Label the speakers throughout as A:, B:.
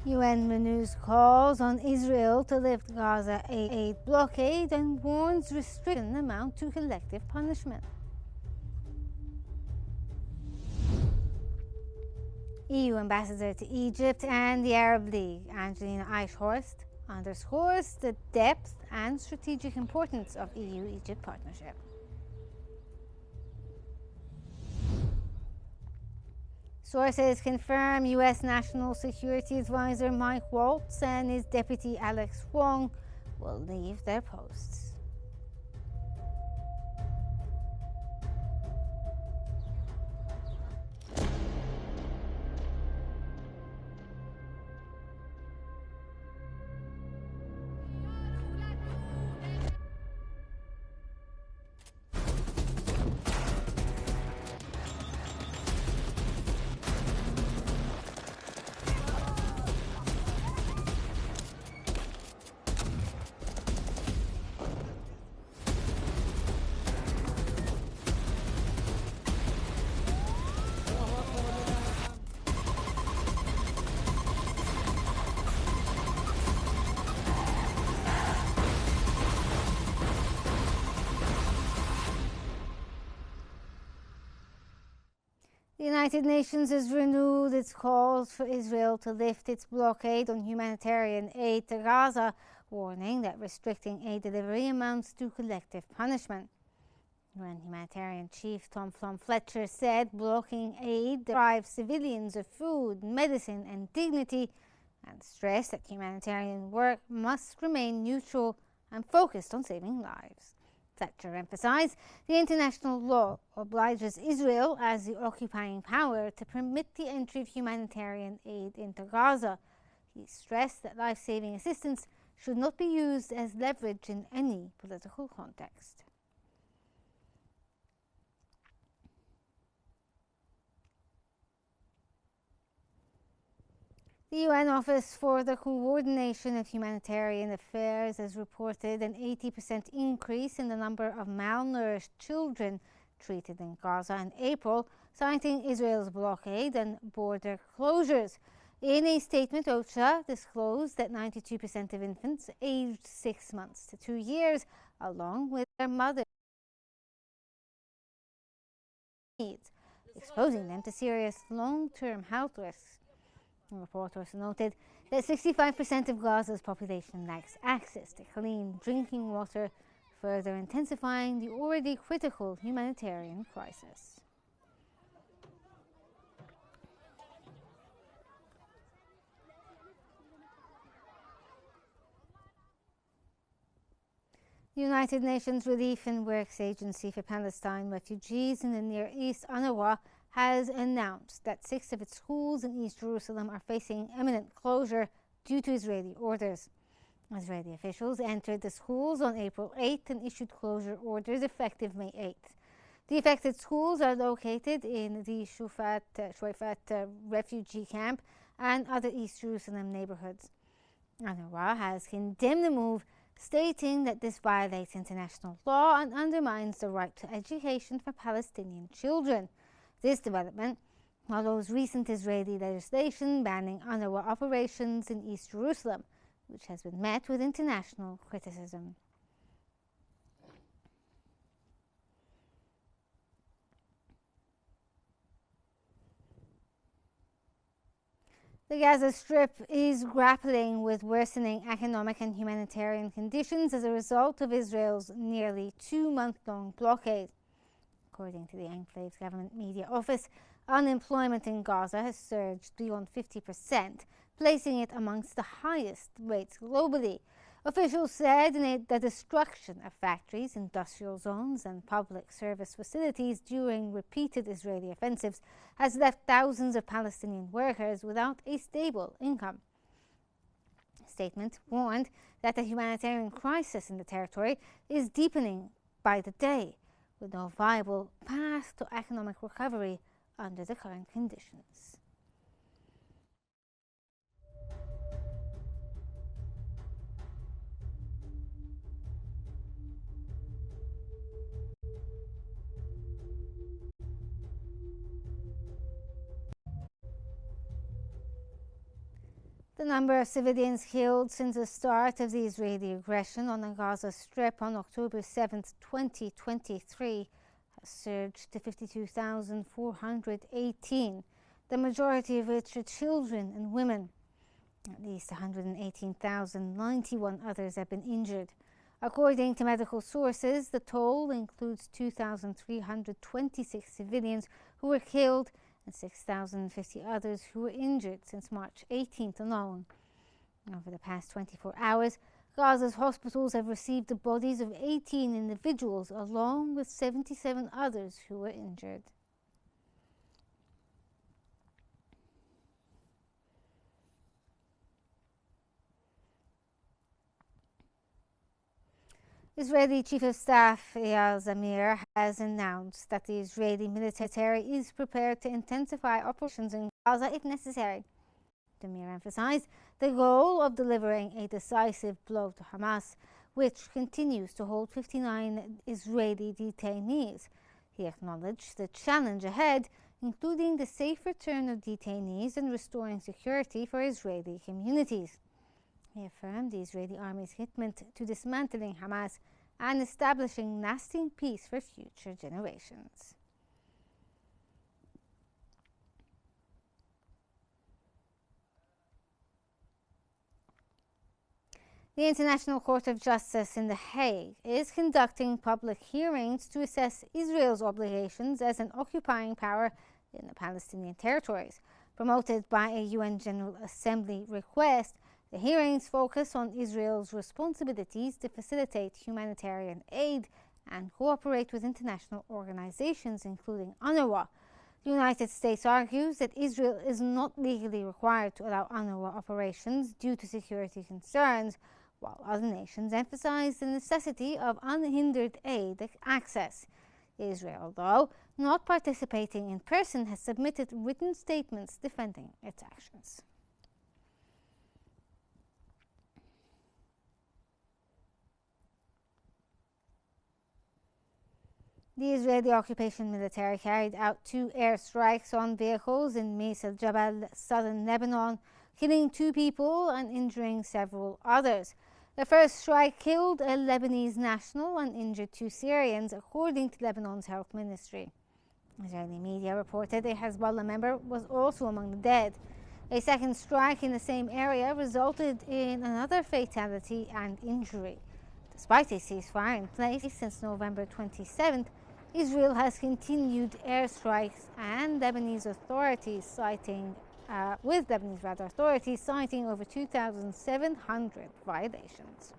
A: UN renews calls on Israel to lift Gaza aid blockade and warns restriction amount to collective punishment. EU Ambassador to Egypt and the Arab League, Angelina Eichhorst, underscores the depth and strategic importance of EU-Egypt partnership. Sources confirm U.S. National Security Advisor Mike Waltz and his deputy Alex Wong will leave their posts. The United Nations has renewed its calls for Israel to lift its blockade on humanitarian aid to Gaza, warning that restricting aid delivery amounts to collective punishment. UN humanitarian chief Tom Fletcher said blocking aid deprives civilians of food, medicine and dignity, and stressed that humanitarian work must remain neutral and focused on saving lives. Fletcher emphasized the international law obliges Israel as the occupying power to permit the entry of humanitarian aid into Gaza. He stressed that life-saving assistance should not be used as leverage in any political context. The UN Office for the Coordination of Humanitarian Affairs has reported an 80% increase in the number of malnourished children treated in Gaza in April, citing Israel's blockade and border closures. In a statement, OCHA disclosed that 92% of infants aged 6 months to 2 years, along with their mothers, needs, exposing them to serious long-term health risks. The report also noted that 65% of Gaza's population lacks access to clean drinking water, further intensifying the already critical humanitarian crisis. The United Nations Relief and Works Agency for Palestine refugees in the Near East, UNRWA, has announced that 6 of its schools in East Jerusalem are facing imminent closure due to Israeli orders. Israeli officials entered the schools on April 8th and issued closure orders effective May 8th. The affected schools are located in the Shuafat refugee camp and other East Jerusalem neighborhoods. UNRWA has condemned the move, stating that this violates international law and undermines the right to education for Palestinian children. This development follows recent Israeli legislation banning UNRWA operations in East Jerusalem, which has been met with international criticism. The Gaza Strip is grappling with worsening economic and humanitarian conditions as a result of Israel's nearly 2-month-long blockade. According to the enclave's government media office, unemployment in Gaza has surged beyond 50%, placing it amongst the highest rates globally. Officials said the destruction of factories, industrial zones, and public service facilities during repeated Israeli offensives has left thousands of Palestinian workers without a stable income. The statement warned that the humanitarian crisis in the territory is deepening by the day, with no viable path to economic recovery under the current conditions. The number of civilians killed since the start of the Israeli aggression on the Gaza Strip on October 7, 2023, has surged to 52,418, the majority of which are children and women. At least 118,091 others have been injured. According to medical sources, the toll includes 2,326 civilians who were killed and 6,050 others who were injured since March 18th alone. Over the past 24 hours, Gaza's hospitals have received the bodies of 18 individuals along with 77 others who were injured. Israeli Chief of Staff Eyal Zamir has announced that the Israeli military is prepared to intensify operations in Gaza if necessary. Zamir emphasized the goal of delivering a decisive blow to Hamas, which continues to hold 59 Israeli detainees. He acknowledged the challenge ahead, including the safe return of detainees and restoring security for Israeli communities. He affirmed the Israeli army's commitment to dismantling Hamas and establishing lasting peace for future generations. The International Court of Justice in The Hague is conducting public hearings to assess Israel's obligations as an occupying power in the Palestinian territories. Promoted by a UN General Assembly request, the hearings focus on Israel's responsibilities to facilitate humanitarian aid and cooperate with international organizations, including UNRWA. The United States argues that Israel is not legally required to allow UNRWA operations due to security concerns, while other nations emphasize the necessity of unhindered aid access. Israel, though not participating in person, has submitted written statements defending its actions. The Israeli occupation military carried out 2 airstrikes on vehicles in Meis al-Jabal, southern Lebanon, killing 2 people and injuring several others. The first strike killed a Lebanese national and injured 2 Syrians, according to Lebanon's health ministry. Israeli media reported a Hezbollah member was also among the dead. A second strike in the same area resulted in another fatality and injury. Despite a ceasefire in place since November 27th, Israel has continued airstrikes and Lebanese authorities citing over 2,700 violations.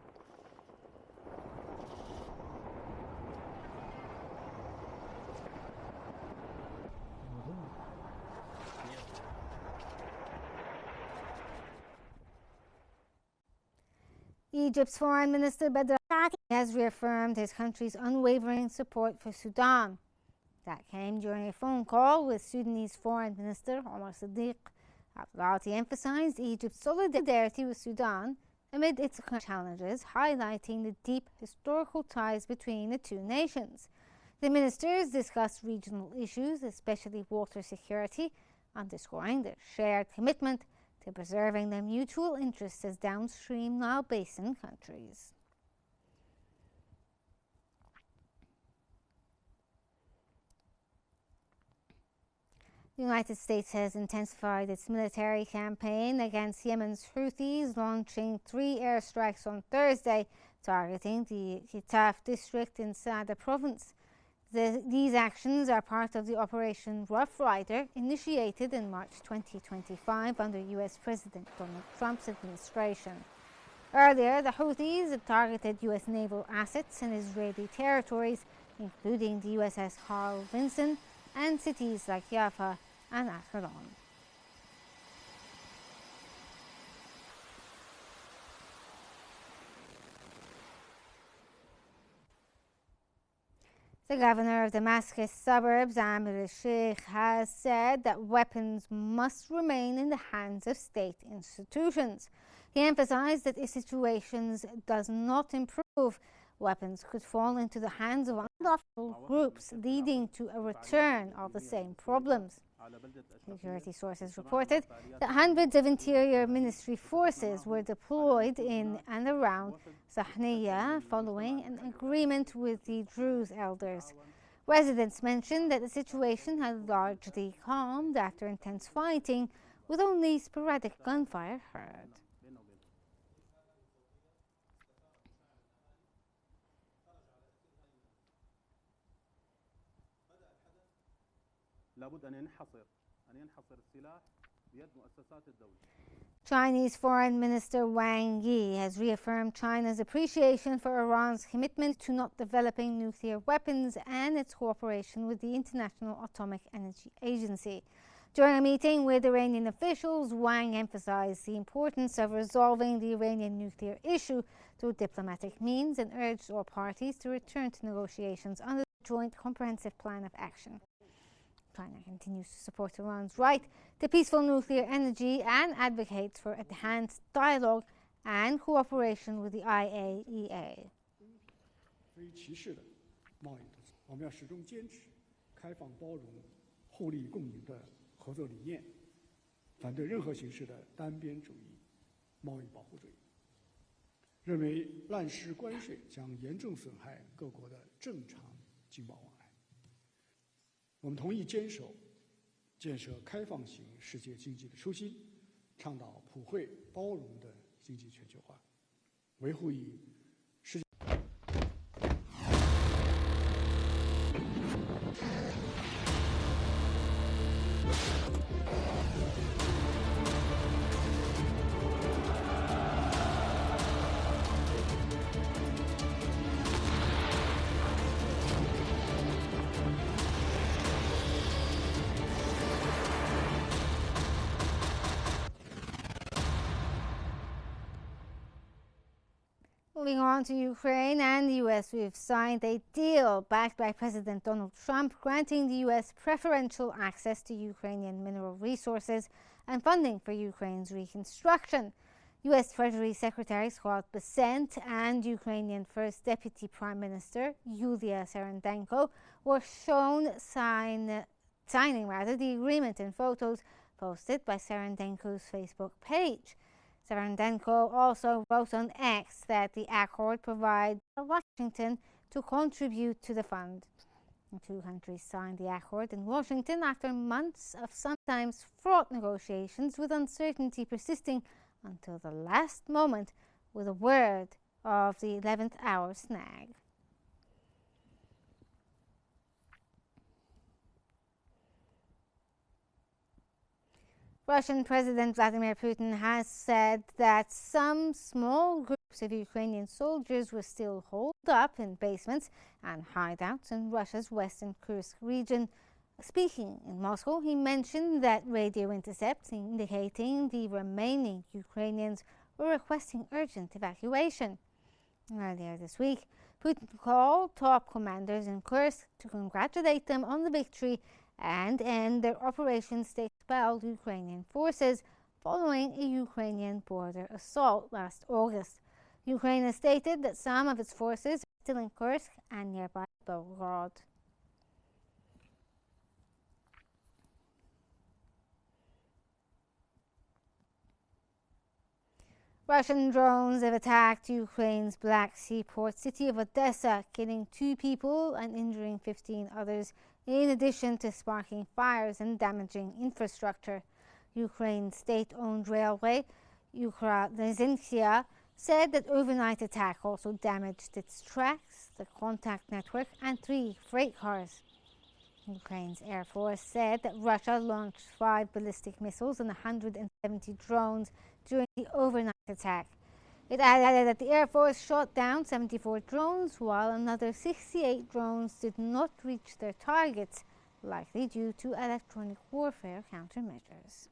A: Egypt's Foreign Minister Badr has reaffirmed his country's unwavering support for Sudan. That came during a phone call with Sudanese Foreign Minister Omar Sadiq. Abdulati emphasized Egypt's solidarity with Sudan amid its challenges, highlighting the deep historical ties between the 2 nations. The ministers discussed regional issues, especially water security, underscoring their shared commitment to preserving their mutual interests as downstream Nile Basin countries. The United States has intensified its military campaign against Yemen's Houthis, launching 3 airstrikes on Thursday, targeting the Kitaf district in Saada province. These actions are part of the Operation Rough Rider, initiated in March 2025 under U.S. President Donald Trump's administration. Earlier, the Houthis had targeted U.S. naval assets in Israeli territories, including the USS Carl Vinson and cities like Jaffa and Ascalon. The governor of Damascus suburbs, Amir al-Sheikh, has said that weapons must remain in the hands of state institutions. He emphasized that if situations does not improve, weapons could fall into the hands of unlawful groups, leading to a return of the same problems. Security sources reported that hundreds of Interior Ministry forces were deployed in and around Sahniya following an agreement with the Druze elders. Residents mentioned that the situation had largely calmed after intense fighting, with only sporadic gunfire heard. Chinese Foreign Minister Wang Yi has reaffirmed China's appreciation for Iran's commitment to not developing nuclear weapons and its cooperation with the International Atomic Energy Agency. During a meeting with Iranian officials, Wang emphasized the importance of resolving the Iranian nuclear issue through diplomatic means and urged all parties to return to negotiations under the Joint Comprehensive Plan of Action. China continues to support Iran's right to peaceful nuclear energy and advocates for enhanced dialogue and cooperation with the IAEA.
B: 非歧视的贸易投资，我们要始终坚持开放包容、互利共赢的合作理念，反对任何形式的单边主义、贸易保护主义。认为滥施关税将严重损害各国的正常经贸往来。我们同意坚守建设开放型世界经济的初心，倡导普惠包容的经济全球化，维护以世界。
A: Moving on to Ukraine and the U.S., we've signed a deal backed by President Donald Trump granting the U.S. preferential access to Ukrainian mineral resources and funding for Ukraine's reconstruction. U.S. Treasury Secretary Scott Bessent and Ukrainian First Deputy Prime Minister Yulia Serendenko were shown signing the agreement in photos posted by Serendenko's Facebook page. Serendenko also wrote on X that the accord provides Washington to contribute to the fund. The two countries signed the accord in Washington after months of sometimes fraught negotiations, with uncertainty persisting until the last moment with a word of the 11th hour snag. Russian President Vladimir Putin has said that some small groups of Ukrainian soldiers were still holed up in basements and hideouts in Russia's western Kursk region. Speaking in Moscow, he mentioned that radio intercepts indicating the remaining Ukrainians were requesting urgent evacuation. Earlier this week, Putin called top commanders in Kursk to congratulate them on the victory and end their operations to expel Ukrainian forces following a Ukrainian border assault last August. Ukraine has stated that some of its forces are still in Kursk and nearby Belgorod. Russian drones have attacked Ukraine's Black Sea port city of Odessa, killing 2 people and injuring 15 others, in addition to sparking fires and damaging infrastructure. Ukraine's state-owned railway, Ukradnezhynskaya, said that overnight attack also damaged its tracks, the contact network, and 3 freight cars. Ukraine's Air Force said that Russia launched 5 ballistic missiles and 170 drones during the overnight attack. It added that the Air Force shot down 74 drones, while another 68 drones did not reach their targets, likely due to electronic warfare countermeasures.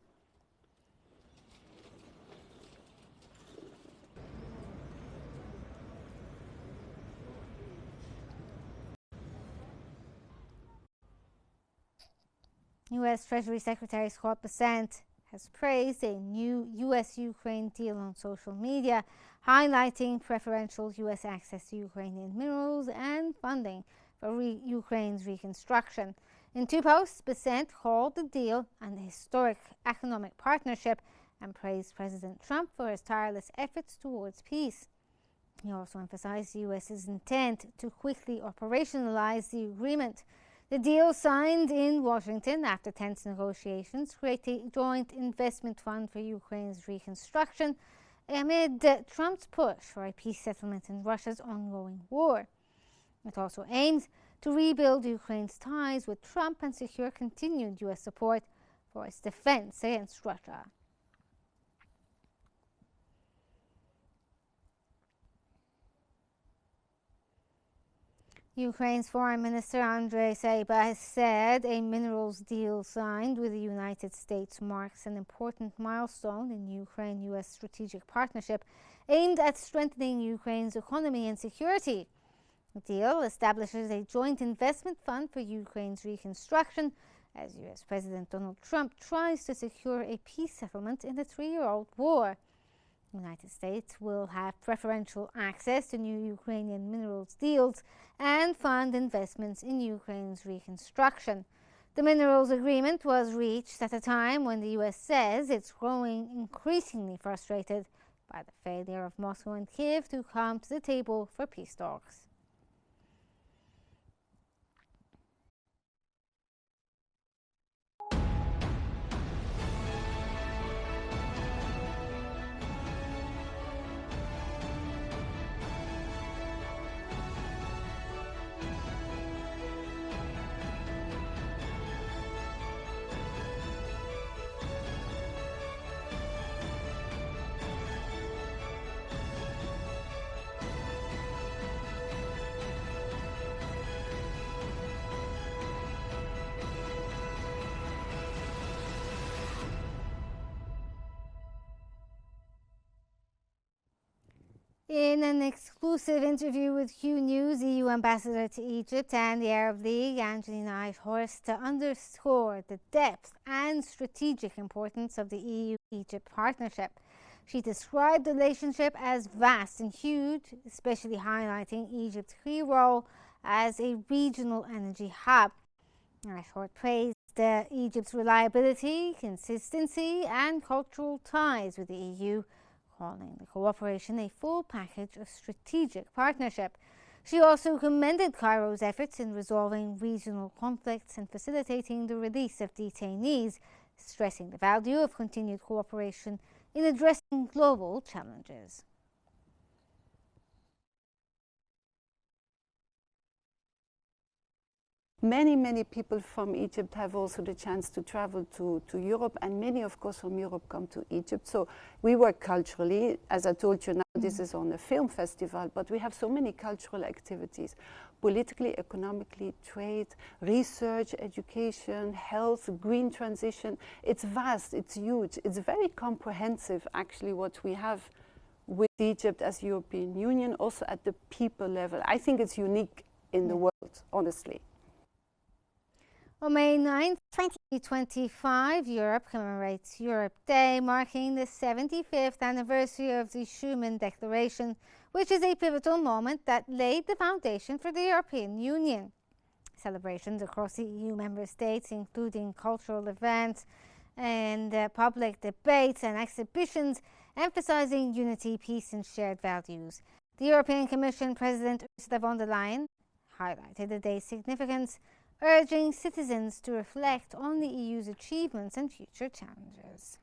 A: U.S. Treasury Secretary Scott Bessent has praised a new US-Ukraine deal on social media, highlighting preferential US access to Ukrainian minerals and funding for Ukraine's reconstruction. In two posts, Bessent called the deal an historic economic partnership and praised President Trump for his tireless efforts towards peace. He also emphasized the US's intent to quickly operationalize the agreement. The deal, signed in Washington after tense negotiations, creates a joint investment fund for Ukraine's reconstruction amid Trump's push for a peace settlement in Russia's ongoing war. It also aims to rebuild Ukraine's ties with Trump and secure continued US support for its defense against Russia. Ukraine's Foreign Minister Andrei Sybiha has said a minerals deal signed with the United States marks an important milestone in Ukraine-US strategic partnership aimed at strengthening Ukraine's economy and security. The deal establishes a joint investment fund for Ukraine's reconstruction as US President Donald Trump tries to secure a peace settlement in the three-year-old war. The United States will have preferential access to new Ukrainian minerals deals and fund investments in Ukraine's reconstruction. The minerals agreement was reached at a time when the US says it's growing increasingly frustrated by the failure of Moscow and Kiev to come to the table for peace talks. In an exclusive interview with Qnews, EU Ambassador to Egypt and the Arab League, Angelina Eithorst, underscored the depth and strategic importance of the EU-Egypt partnership. She described the relationship as vast and huge, especially highlighting Egypt's key role as a regional energy hub. Eithorst praised Egypt's reliability, consistency, and cultural ties with the EU, calling the cooperation a full package of strategic partnership. She also commended Cairo's efforts in resolving regional conflicts and facilitating the release of detainees, stressing the value of continued cooperation in addressing global challenges.
C: Many people from Egypt have also the chance to travel to Europe, and many, of course, from Europe come to Egypt. So we work culturally. As I told you, now this is on a film festival, but we have so many cultural activities, politically, economically, trade, research, education, health, green transition. It's vast, it's huge, it's very comprehensive, actually, what we have with Egypt as European Union, also at the people level. I think it's unique in the world, honestly.
A: On May 9, 2025, Europe commemorates Europe Day, marking the 75th anniversary of the Schuman Declaration, which is a pivotal moment that laid the foundation for the European Union. Celebrations across the EU member states, including cultural events and public debates and exhibitions, emphasizing unity, peace, and shared values. The European Commission President Ursula von der Leyen highlighted the day's significance, urging citizens to reflect on the EU's achievements and future challenges.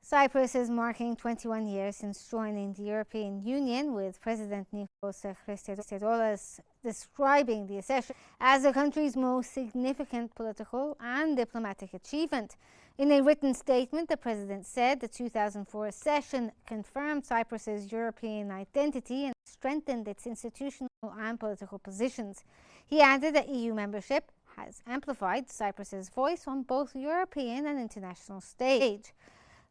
A: Cyprus is marking 21 years since joining the European Union, with President Nikos Christodoulos describing the accession as the country's most significant political and diplomatic achievement. In a written statement, the president said the 2004 accession confirmed Cyprus's European identity and strengthened its institutional and political positions. He added that EU membership has amplified Cyprus's voice on both European and international stage.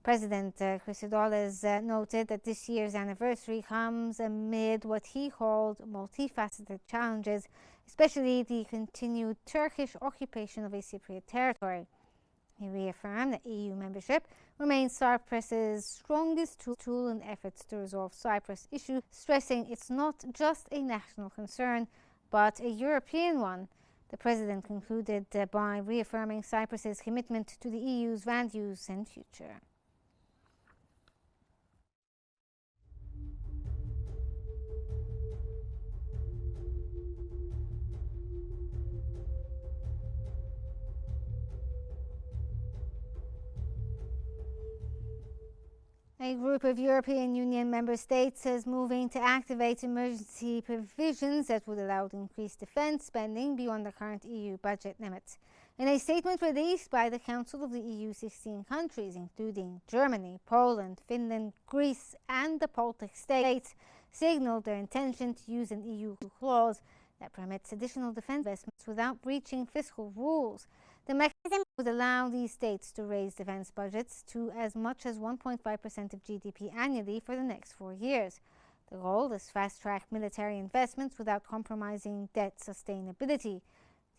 A: President Christodoulos noted that this year's anniversary comes amid what he called multifaceted challenges, especially the continued Turkish occupation of a Cypriot territory. He reaffirmed that EU membership remains Cyprus's strongest tool in efforts to resolve Cyprus' issue, stressing it's not just a national concern, but a European one. The president concluded by reaffirming Cyprus's commitment to the EU's values and future. A group of European Union member states is moving to activate emergency provisions that would allow increased defence spending beyond the current EU budget limits. In a statement released by the Council of the EU 16 countries, including Germany, Poland, Finland, Greece and the Baltic states, signalled their intention to use an EU clause that permits additional defence investments without breaching fiscal rules. The mechanism would allow these states to raise defence budgets to as much as 1.5% of GDP annually for the next 4 years. The goal is fast-track military investments without compromising debt sustainability.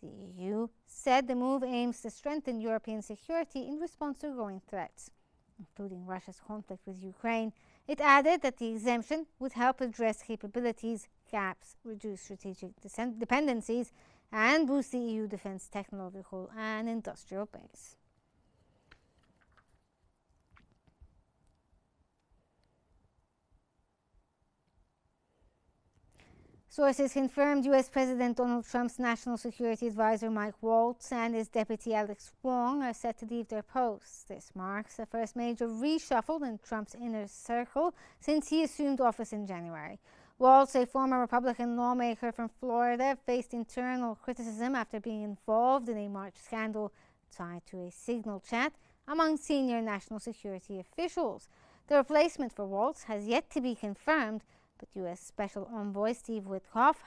A: The EU said the move aims to strengthen European security in response to growing threats, including Russia's conflict with Ukraine. It added that the exemption would help address capabilities gaps, reduce strategic dependencies, and boost the EU defence technological and industrial base. Sources confirmed U.S. President Donald Trump's National Security Advisor Mike Waltz and his deputy Alex Wong are set to leave their posts. This marks the first major reshuffle in Trump's inner circle since he assumed office in January. Waltz, a former Republican lawmaker from Florida, faced internal criticism after being involved in a March scandal tied to a signal chat among senior national security officials. The replacement for Waltz has yet to be confirmed, but U.S. Special Envoy Steve Witkoff,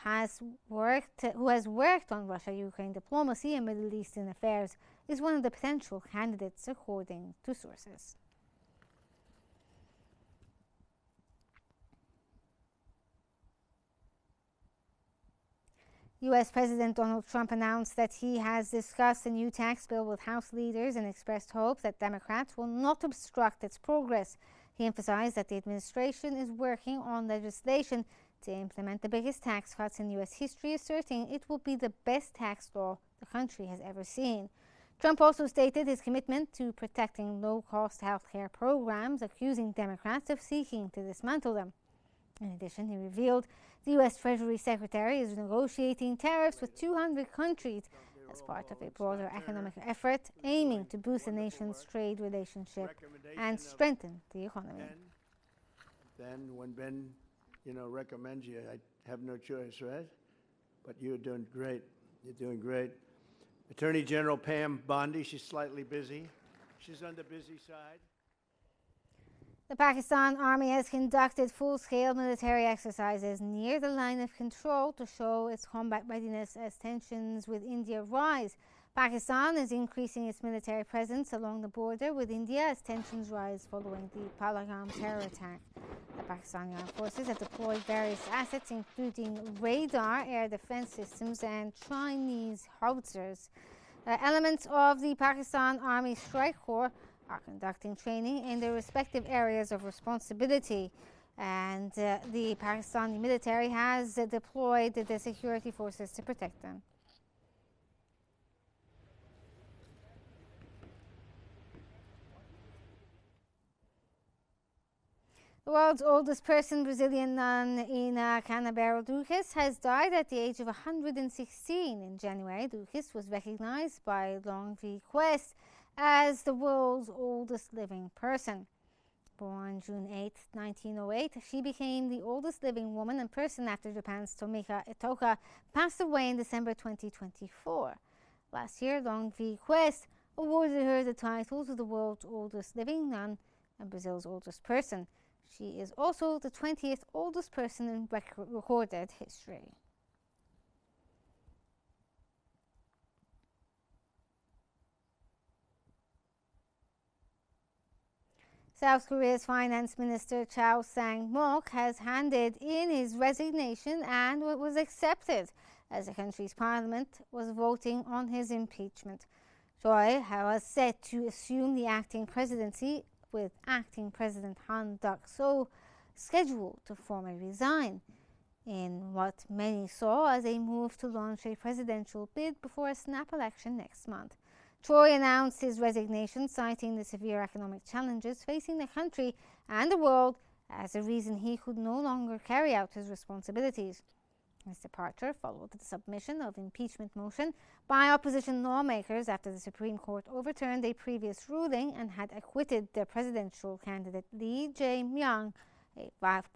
A: who has worked on Russia-Ukraine diplomacy and Middle Eastern affairs, is one of the potential candidates, according to sources. U.S. President Donald Trump announced that he has discussed a new tax bill with House leaders and expressed hope that Democrats will not obstruct its progress. He emphasized that the administration is working on legislation to implement the biggest tax cuts in U.S. history, asserting it will be the best tax law the country has ever seen. Trump also stated his commitment to protecting low-cost health care programs, accusing Democrats of seeking to dismantle them. In addition, he revealed the U.S. Treasury Secretary is negotiating tariffs with 200 countries as part of a broader economic effort aiming to boost the nation's trade relationship and strengthen the economy.
D: Then when Ben, recommends you, I have no choice, right? But you're doing great. You're doing great. Attorney General Pam Bondi, she's slightly busy. She's on the busy side.
A: The Pakistan Army has conducted full-scale military exercises near the line of control to show its combat readiness as tensions with India rise. Pakistan is increasing its military presence along the border with India as tensions rise following the Pahalgam terror attack. The Pakistani armed forces have deployed various assets, including radar, air defense systems, and Chinese howitzers. Elements of the Pakistan Army Strike Corps are conducting training in their respective areas of responsibility, and the Pakistani military has deployed the security forces to protect them. The world's oldest person, Brazilian nun Ina Canabero Duques, has died at the age of 116. In January, Duques was recognized by Long V. Quest as the world's oldest living person. Born June 8, 1908, she became the oldest living woman and person after Japan's Tomika Itoka passed away in December 2024. Last year, Long V. Quest awarded her the titles of the world's oldest living nun and Brazil's oldest person. She is also the 20th oldest person in recorded history. South Korea's Finance Minister Chow Sang-mok has handed in his resignation, and it was accepted as the country's parliament was voting on his impeachment. Choi was set to assume the acting presidency, with acting President Han Duck-soo scheduled to formally resign, in what many saw as a move to launch a presidential bid before a snap election next month. Choi announced his resignation, citing the severe economic challenges facing the country and the world as a reason he could no longer carry out his responsibilities. His departure followed the submission of impeachment motion by opposition lawmakers after the Supreme Court overturned a previous ruling and had acquitted the presidential candidate Lee Jae-myung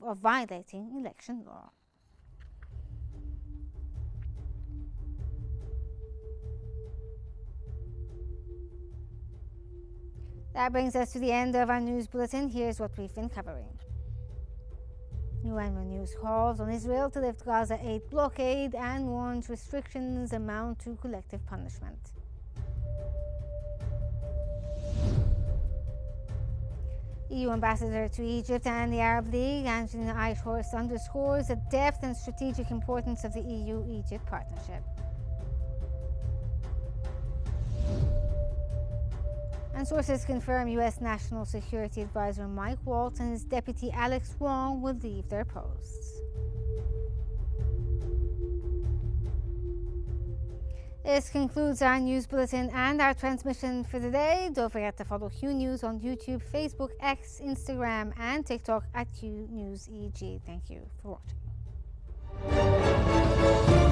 A: of violating election law. That brings us to the end of our news bulletin. Here's what we've been covering. UN News calls on Israel to lift Gaza aid blockade and warns restrictions amount to collective punishment. EU Ambassador to Egypt and the Arab League, Angelina Eichhorst, underscores the depth and strategic importance of the EU-Egypt partnership. And sources confirm U.S. National Security Advisor Mike Waltz and his deputy Alex Wong will leave their posts. This concludes our news bulletin and our transmission for the day. Don't forget to follow Qnews on YouTube, Facebook, X, Instagram, and TikTok at QNewsEG. Thank you for watching.